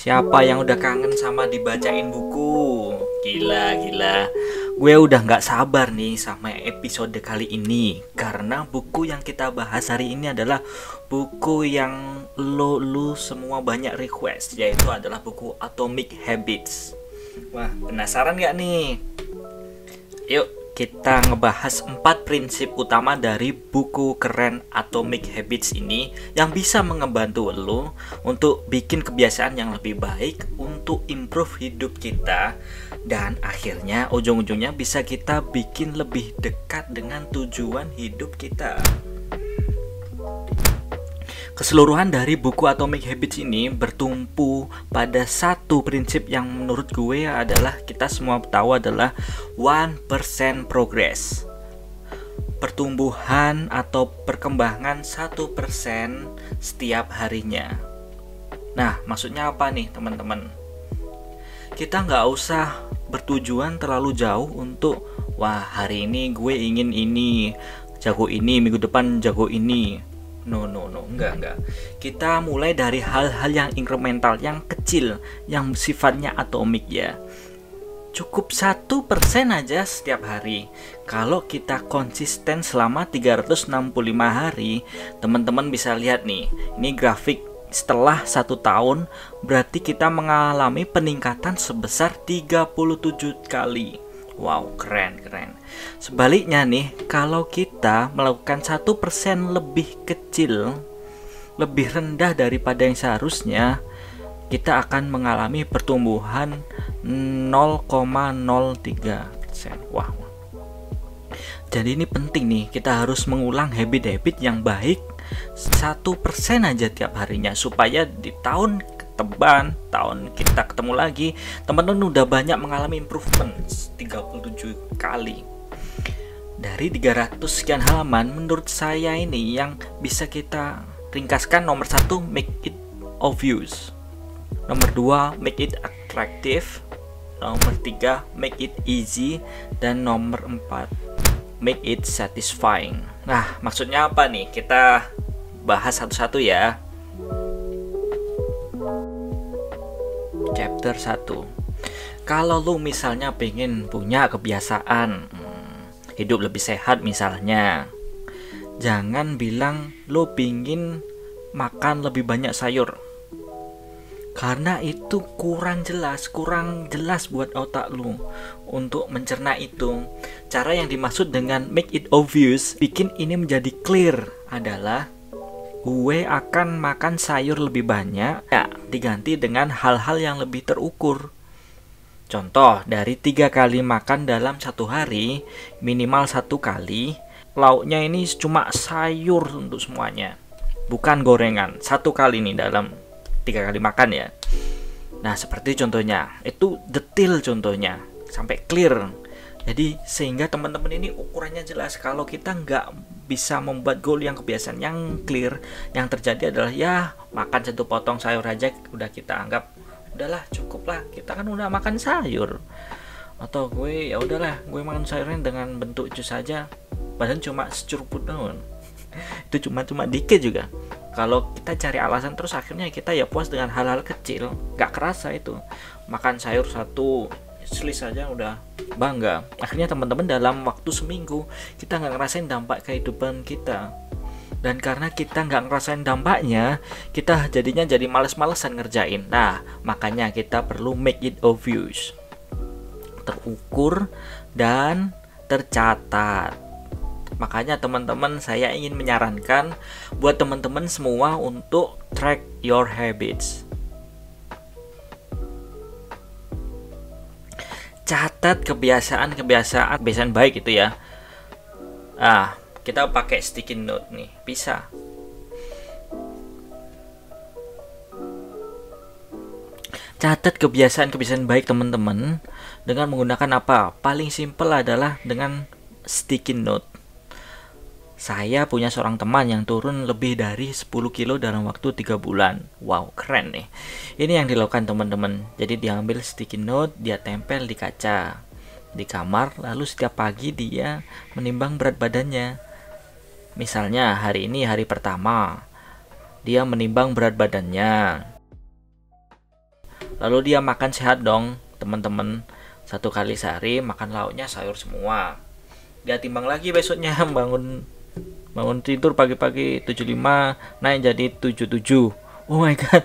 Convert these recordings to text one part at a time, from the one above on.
Siapa yang udah kangen sama dibacain buku? Gila. Gue udah gak sabar nih sama episode kali ini. Karena buku yang kita bahas hari ini adalah buku yang lu semua banyak request, yaitu adalah buku Atomic Habits. Wah, penasaran gak nih? Yuk kita ngebahas 4 prinsip utama dari buku keren Atomic Habits ini yang bisa ngebantu lo untuk bikin kebiasaan yang lebih baik, untuk improve hidup kita, dan akhirnya ujung-ujungnya bisa kita bikin lebih dekat dengan tujuan hidup kita. Keseluruhan dari buku Atomic Habits ini bertumpu pada satu prinsip yang menurut gue adalah kita semua tahu adalah 1% progress. Pertumbuhan atau perkembangan 1% setiap harinya. Nah, maksudnya apa nih teman-teman? Kita nggak usah bertujuan terlalu jauh untuk wah hari ini gue ingin ini, jago ini, minggu depan jago ini. No, enggak. Kita mulai dari hal-hal yang incremental, yang kecil, yang sifatnya atomik ya. Cukup 1% aja setiap hari. Kalau kita konsisten selama 365 hari, teman-teman bisa lihat nih, ini grafik setelah 1 tahun, berarti kita mengalami peningkatan sebesar 37 kali. Wow, keren. Sebaliknya nih, kalau kita melakukan 1% lebih kecil, lebih rendah daripada yang seharusnya, kita akan mengalami pertumbuhan 0,03%. Wah. Jadi ini penting nih, kita harus mengulang habit-habit yang baik 1% aja tiap harinya, supaya di tahun tahun kita ketemu lagi, teman-teman udah banyak mengalami improvement 37 kali. Dari 300 sekian halaman, menurut saya ini yang bisa kita ringkaskan: nomor 1, make it obvious. Nomor 2, make it attractive. Nomor 3, make it easy. Dan nomor 4, make it satisfying. Nah, maksudnya apa nih? Kita bahas satu-satu ya. Chapter 1. Kalau lu misalnya pengen punya kebiasaan hidup lebih sehat misalnya, jangan bilang lu pengen makan lebih banyak sayur, karena itu kurang jelas buat otak lu untuk mencerna itu. Cara yang dimaksud dengan make it obvious, bikin ini menjadi clear, adalah gue akan makan sayur lebih banyak, ya diganti dengan hal-hal yang lebih terukur. Contoh, dari 3 kali makan dalam 1 hari, minimal 1 kali lauknya ini cuma sayur untuk semuanya, bukan gorengan. 1 kali nih dalam 3 kali makan ya. Nah, seperti contohnya, itu detail contohnya, sampai clear. Jadi sehingga teman-teman ini ukurannya jelas. Kalau kita nggak bisa membuat goal yang kebiasaan yang clear, yang terjadi adalah ya makan 1 potong sayur aja udah kita anggap udahlah cukup lah, kita kan udah makan sayur. Atau gue ya udahlah, gue makan sayurnya dengan bentuk jus saja, padahal cuma securuput doang. Itu cuma dikit juga. Kalau kita cari alasan terus, akhirnya kita ya puas dengan hal-hal kecil, nggak kerasa itu makan sayur 1 selis saja udah bangga. Akhirnya teman-teman dalam waktu seminggu kita nggak ngerasain dampak kehidupan kita, dan karena kita nggak ngerasain dampaknya, kita jadinya jadi males-malesan ngerjain. Nah, makanya kita perlu make it obvious, terukur dan tercatat. Makanya teman-teman, saya ingin menyarankan buat teman-teman semua untuk track your habits. Catat kebiasaan baik itu ya. Kita pakai sticky note nih, bisa. Catat kebiasaan baik teman-teman dengan menggunakan apa? Paling simple adalah dengan sticky note. Saya punya seorang teman yang turun lebih dari 10 kilo dalam waktu 3 bulan. Wow, keren nih. Ini yang dilakukan teman-teman. Jadi dia ambil sticky note, dia tempel di kaca di kamar, lalu setiap pagi dia menimbang berat badannya. Misalnya hari ini hari pertama, dia menimbang berat badannya. Lalu dia makan sehat dong teman-teman, 1 kali sehari makan lauknya sayur semua. Dia timbang lagi besoknya, bangun tidur pagi-pagi 75 naik jadi 77. Oh my god,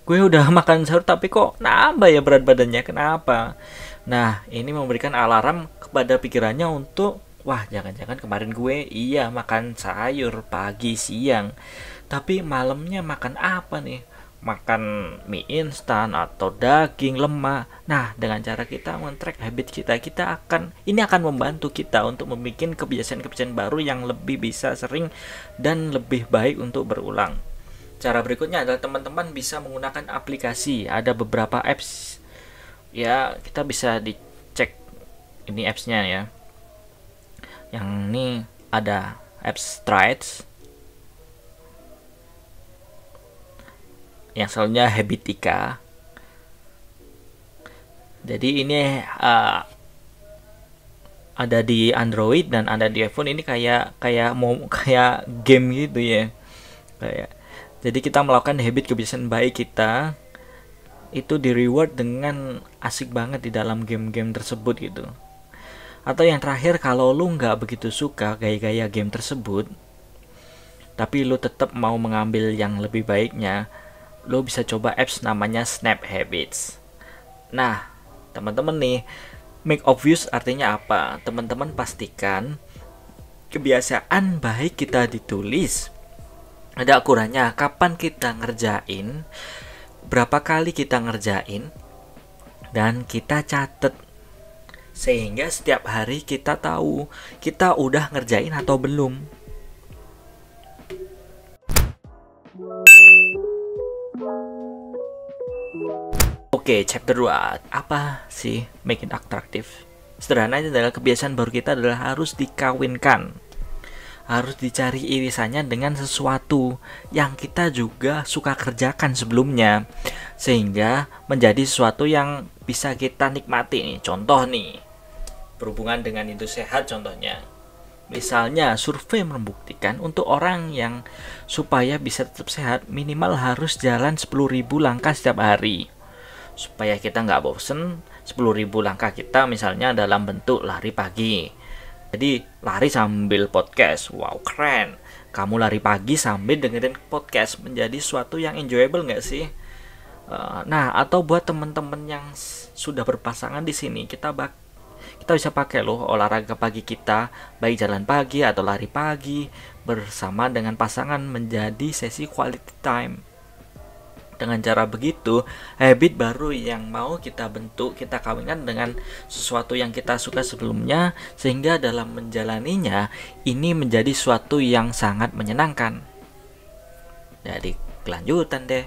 gue udah makan sahur tapi kok nambah ya berat badannya, kenapa? Nah, ini memberikan alarm kepada pikirannya untuk, wah jangan-jangan kemarin gue iya makan sayur pagi siang, tapi malamnya makan apa nih? Makan mie instan atau daging lemak. Nah, dengan cara kita men-track habit kita, ini akan membantu kita untuk membuat kebiasaan-kebiasaan baru yang lebih bisa sering dan lebih baik untuk berulang. Cara berikutnya adalah teman-teman bisa menggunakan aplikasi. Ada beberapa apps ya, kita bisa dicek ini appsnya ya. Yang ini ada apps Strides, yang selalunya Habitica. Jadi ini ada di Android dan ada di iPhone. Ini kayak game gitu ya. Jadi kita melakukan habit kebiasaan baik kita itu di reward dengan asik banget di dalam game-game tersebut gitu. Atau yang terakhir, kalau lu nggak begitu suka gaya-gaya game tersebut, tapi lu tetap mau mengambil yang lebih baiknya, lo bisa coba apps namanya Snap Habits. Nah, teman-teman nih, make obvious artinya apa? Teman-teman pastikan kebiasaan baik kita ditulis. Ada ukurannya, kapan kita ngerjain, berapa kali kita ngerjain, dan kita catet. Sehingga setiap hari kita tahu kita udah ngerjain atau belum. Oke, chapter 2. Apa sih make it attractive? Sederhananya adalah kebiasaan baru kita adalah harus dikawinkan. Harus dicari irisannya dengan sesuatu yang kita juga suka kerjakan sebelumnya, sehingga menjadi sesuatu yang bisa kita nikmati nih. Contoh nih, berhubungan dengan hidup sehat contohnya. Misalnya, survei membuktikan untuk orang yang supaya bisa tetap sehat minimal harus jalan 10.000 langkah setiap hari. Supaya kita nggak bosen, 10.000 langkah kita misalnya dalam bentuk lari pagi. Jadi lari sambil podcast, wow keren. Kamu lari pagi sambil dengerin podcast, menjadi suatu yang enjoyable nggak sih? Nah, atau buat temen-temen yang sudah berpasangan di sini, kita bisa pakai loh olahraga pagi kita, baik jalan pagi atau lari pagi bersama dengan pasangan menjadi sesi quality time. Dengan cara begitu, habit baru yang mau kita bentuk, kita kawinkan dengan sesuatu yang kita suka sebelumnya, sehingga dalam menjalaninya ini menjadi suatu yang sangat menyenangkan. Jadi kelanjutan deh.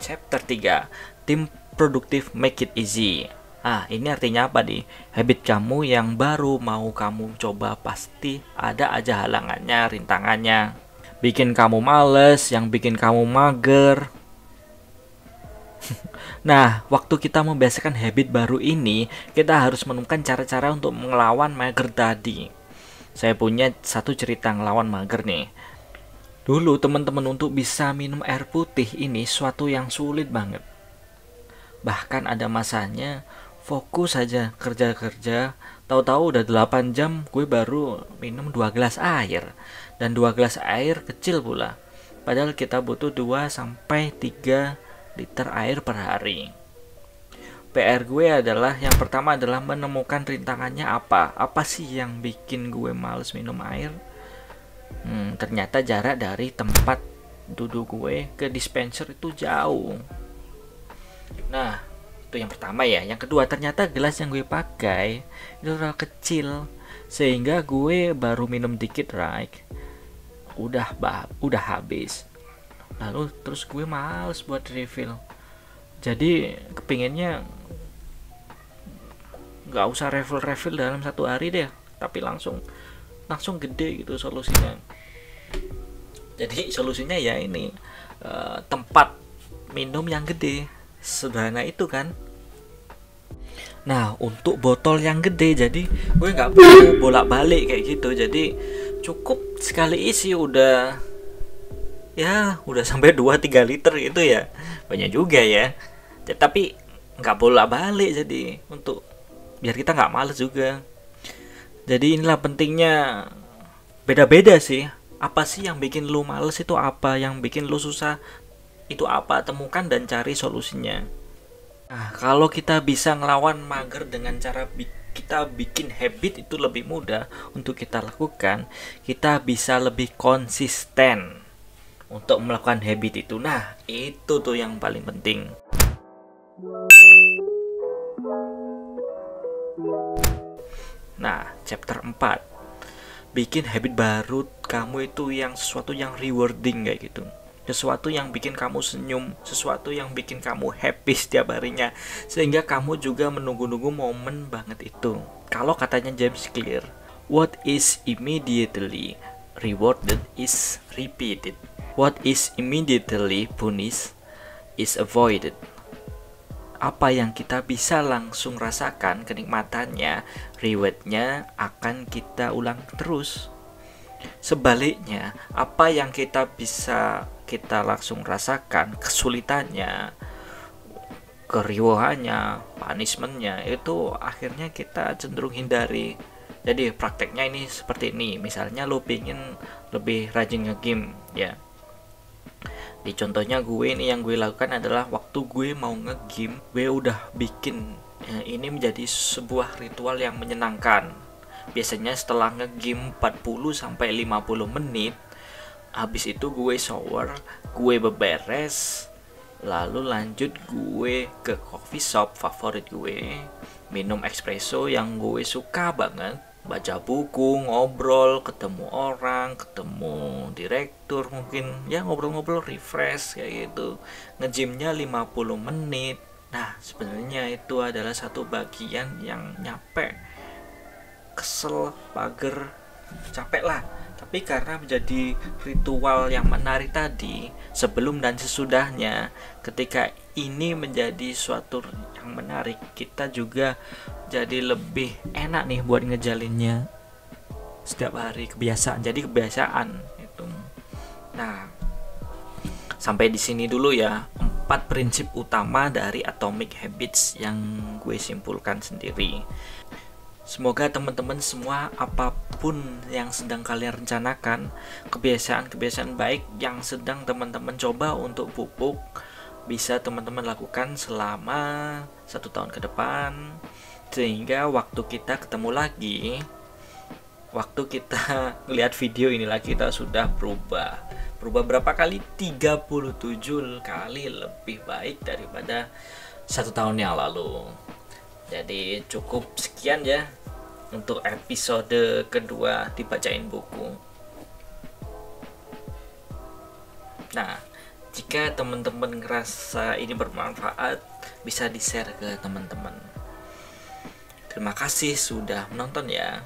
Chapter 3, Tim Produktif Make It Easy. Ini artinya apa nih? Habit kamu yang baru mau kamu coba pasti ada aja halangannya, rintangannya. Bikin kamu males, yang bikin kamu mager. Nah, waktu kita membiasakan habit baru ini, kita harus menemukan cara-cara untuk melawan mager tadi. Saya punya satu cerita ngelawan mager nih. Dulu teman-teman, untuk bisa minum air putih ini suatu yang sulit banget. Bahkan ada masanya fokus saja kerja-kerja, tahu-tahu udah 8 jam gue baru minum 2 gelas air. Dan 2 gelas air kecil pula. Padahal kita butuh 2-3 liter air per hari. PR gue adalah, yang pertama adalah menemukan rintangannya apa. Apa sih yang bikin gue males minum air? Ternyata jarak dari tempat duduk gue ke dispenser itu jauh. Nah, itu yang pertama ya. Yang kedua, ternyata gelas yang gue pakai itu terlalu kecil, sehingga gue baru minum dikit, right? Udah habis. Lalu terus gue males buat refill. Jadi kepinginnya nggak usah refill dalam 1 hari deh, tapi langsung gede gitu solusinya. Jadi solusinya ya ini, tempat minum yang gede. Sederhana itu kan. Nah, untuk botol yang gede, jadi gue nggak perlu bolak-balik kayak gitu. Jadi cukup sekali isi udah, ya udah sampai 2-3 liter gitu ya. Banyak juga ya. Tapi nggak bolak-balik, jadi untuk biar kita nggak males juga. Jadi inilah pentingnya, beda-beda sih. Apa sih yang bikin lu males, itu apa yang bikin lu susah, itu apa, temukan dan cari solusinya. Nah, kalau kita bisa ngelawan mager dengan cara kita bikin habit itu lebih mudah untuk kita lakukan, kita bisa lebih konsisten untuk melakukan habit itu. Nah, itu tuh yang paling penting. Nah, chapter 4. Bikin habit baru kamu itu yang sesuatu yang rewarding kayak gitu. Sesuatu yang bikin kamu senyum, sesuatu yang bikin kamu happy setiap harinya, sehingga kamu juga menunggu-nunggu momen banget itu. Kalau katanya James Clear, what is immediately rewarded is repeated. What is immediately punished is avoided. Apa yang kita bisa langsung rasakan kenikmatannya, rewardnya akan kita ulang terus. Sebaliknya, apa yang kita bisa kita langsung rasakan, kesulitannya, keriuhannya, punishmentnya, itu akhirnya kita cenderung hindari. Jadi prakteknya ini seperti ini. Misalnya lo pengen lebih rajin nge-game ya. Di contohnya gue ini, yang gue lakukan adalah waktu gue mau nge-game, gue udah bikin ini menjadi sebuah ritual yang menyenangkan. Biasanya setelah nge-game 40-50 menit, habis itu gue shower, gue beberes, lalu lanjut gue ke coffee shop favorit gue, minum espresso yang gue suka banget, baca buku, ngobrol, ketemu orang, ketemu direktur, mungkin ya ngobrol-ngobrol, refresh kayak gitu. Nge-gymnya 50 menit. Nah, sebenarnya itu adalah satu bagian yang nyampe, kesel, pager, capek lah. Tapi karena menjadi ritual yang menarik tadi, sebelum dan sesudahnya, ketika ini menjadi suatu yang menarik, kita juga jadi lebih enak nih buat ngejalinnya setiap hari, kebiasaan. Jadi kebiasaan itu. Nah, sampai di sini dulu ya 4 prinsip utama dari Atomic Habits yang gue simpulkan sendiri. Semoga teman-teman semua, apapun yang sedang kalian rencanakan, kebiasaan-kebiasaan baik yang sedang teman-teman coba untuk pupuk, bisa teman-teman lakukan selama 1 tahun ke depan, sehingga waktu kita ketemu lagi, waktu kita lihat video ini lagi, kita sudah berubah berapa kali? 37 kali lebih baik daripada 1 tahun yang lalu. Jadi cukup sekian ya untuk episode kedua dibacain buku. Nah, jika teman-teman ngerasa ini bermanfaat, bisa di-share ke teman-teman. Terima kasih sudah menonton ya.